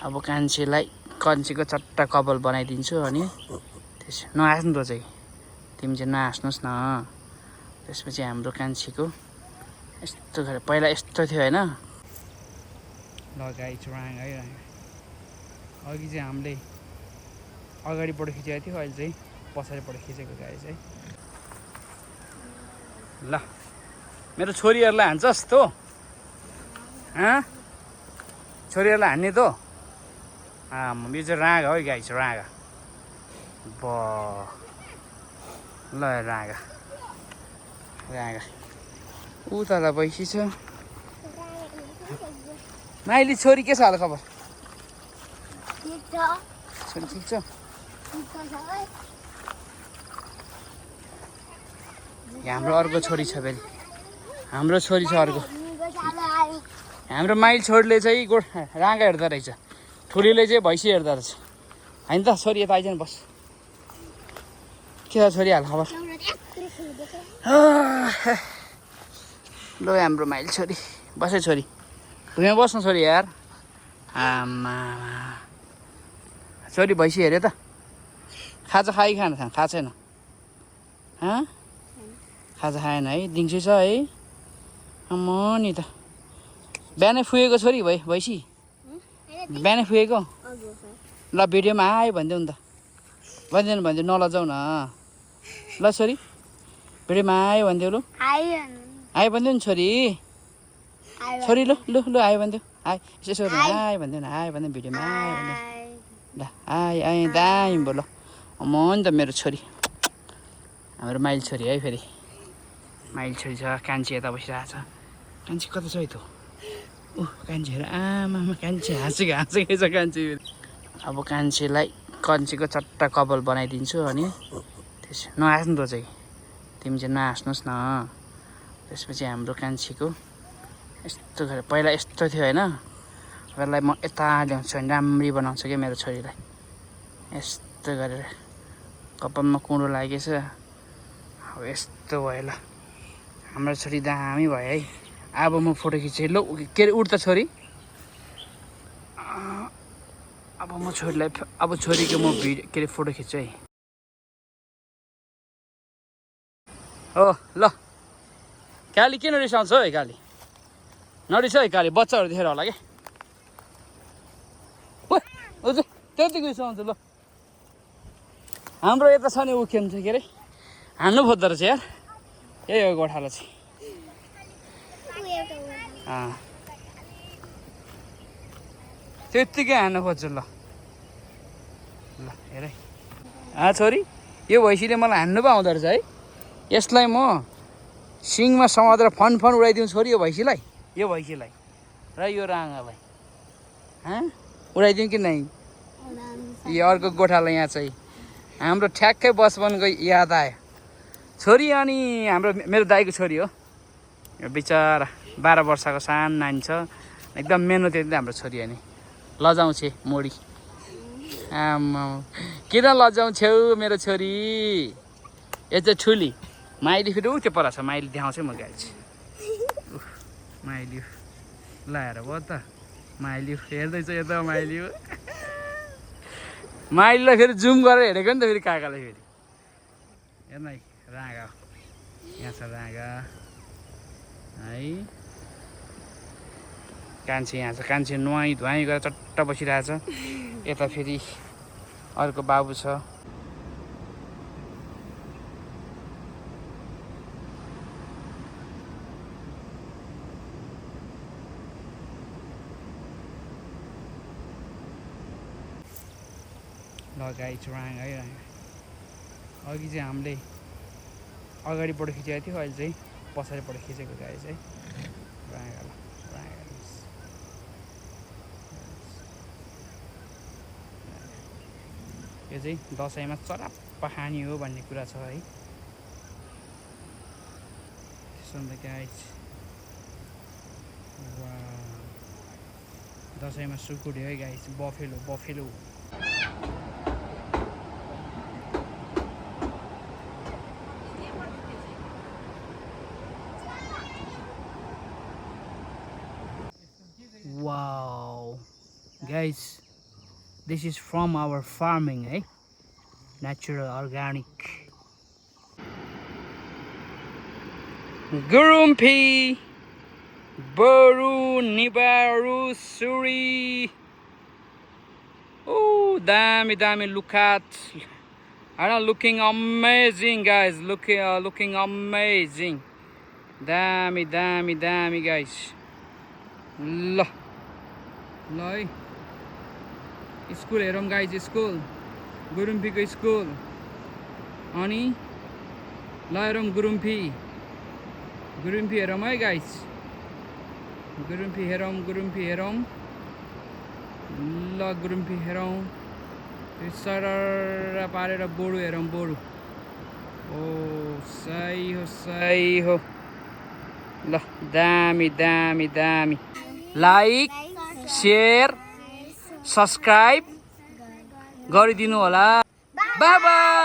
अब कान्छीको चट्टा कपाल बनाइदिन्छु अनि नहाँस्नु त चाहिँ तिमी चाहिँ नहाँस्नुहोस् न। त्यसपछि हाम्रो कान्छीको यस्तो गरेर पहिला यस्तो थियो होइन। लगाइ राङ है राङ। अघि चाहिँ हामीले अगाडिबाट खिचेको थियो, अहिले चाहिँ पछाडिबाट खिचेको गाई चाहिँ। ल मेरो छोरीहरूलाई हान्छस् तँ? छोरीहरूलाई हान्ने त? यो चाहिँ राँगा है गाई चाहिँ राँगा। ल राँगा राँगा उता भैँसी छ। माइली छोरी के छ हाल खबर? छोरी ठिक छ? हाम्रो अर्को छोरी छ फेरि, हाम्रो छोरी छ अर्को। हाम्रो माइल छोरीले चाहिँ राँगा हेर्दो रहेछ, ठुलीले चाहिँ भैँसी हेर्दो रहेछ होइन त। छोरी यता आइज न, बस। के छ छोरी हाल खबर? ल हाम्रो माइल छोरी बस है छोरी, भुइँमा बस्नु छोरी यार। आमा छोरी भैँसी हेऱ्यो त? खाजा खाएन? खाएको छैन? खाजा खाएन है? दिन्छु छ है म नि त। बिहानै फुएको छोरी भैँसी बिहानै फुएको। ल भिडियोमा आयो भनिदेऊ नि त। भनिदिनु नलजाउ न ल छोरी। भिडियोमा आयो भनिदेऊ। लु आयो भनिदेऊ नि छोरी। छोरी लु लु लु आयो भनिदेऊ। आयो यसो छोरी आयो भनिदेऊ न। आयो भनिदेऊ भिडियोमा आयो भनिदेऊ। ल आयो दामी बोल म नि त मेरो छोरी। हाम्रो माइल छोरी है फेरि। माइल छोरी छ। कान्छी यता बसिरहेको छ। कान्छी कता छ है त? कान्छीहरू आमामा कान्छी हाँसेकै छ कान्छी। अब कान्छीको चट्टा कपाल बनाइदिन्छु अनि नहाँस्नु त चाहिँ तिमी चाहिँ नहाँस्नुहोस् न। त्यसपछि हाम्रो कान्छीको यस्तो गरेर पहिला यस्तो थियो होइन। यसलाई म यता ल्याउँछु भने राम्ररी बनाउँछु क्या मेरो छोरीलाई। यस्तो गरेर कपालमा कुँडो लागेछ। अब यस्तो भयो। ल हाम्रो छोरी दामी भयो है। अब म फोटो खिचेँ। ल के अरे उठ त छोरी। अब म छोरीलाई छोरीको म के अरे फोटो खिच्छु है। हो ल काली किन रिसाउँछ है? काली नरिस है काली, बच्चाहरू देखेर होला क्या। हजुर त्यतिको रिसाउँछ। ल हाम्रो यता छ नि ऊ के भन्छ के अरे हान्नु खोज्दो रहेछ यार। यही हो गोठालो चाहिँ। त्यत्तिकै हान्नु खोज्छु। ल ल हेर छोरी, यो भैँसीले मलाई हान्नु पो आउँदो रहेछ है। यसलाई म सिङमा समातेर फन उडाइदिउँ छोरी यो भैँसीलाई र यो राँगालाई उडाइदिउँ कि नै? यो अर्को गोठालो यहाँ चाहिँ हाम्रो ठ्याक्कै बचपनको याद आयो। छोरी अनि मेरो दाइको छोरी हो यो। बिचरा 12 वर्षको सानो नानी छ। एकदम मेहनती हाम्रो छोरी अनि लजाउँछे मोडी। आमा किन लजाउँछौ मेरो छोरी? यो चाहिँ ठुली माइली फेरि ऊ त्यो पर छ। माइली देखाउँछु म गाडी चाहिँ। माइली लाएर भयो त। माइली हेर्दैछ यता। माइली माइलीलाई फेरि जुम गरेर हेरेको नि त फेरि काकाले फेरि। हेर्न है राँगा यहाँ छ राँगा है। कान्छी यहाँ छ। कान्छी नुहाई धुवाई गरेर चट्ट बसिरहेछ। यता फेरि अर्को बाबु छ। लगाइ राङ है राङ। अघि चाहिँ हामीले अगाडिबाट खिचेको थियो, अहिले चाहिँ पछाडिबाट खिचेको गाई चाहिँ राँगा। ल राँगा यो चाहिँ दसैँमा चराप्प खानी हो भन्ने कुरा छ है। दसैँमा सुकुटी है गाई। Buffalo wow guys This is from our farming, है natural organic. Gurumpi, Boru, Nibaru, Suri. Oh, damn, look at. Looking amazing, guys. Looking amazing. Damn, guys. L. Loi. School herom guys, school. Gurumpi ko school. Ani. Lairom Gurumpi. Gurumpi herom hai guys. Gurumpi herom. La Gurumpi herom. Sarara parera boru herom boru. Oh, सही हो. ल दामी. Like, share, subscribe गरिदिनु होला. Bye bye.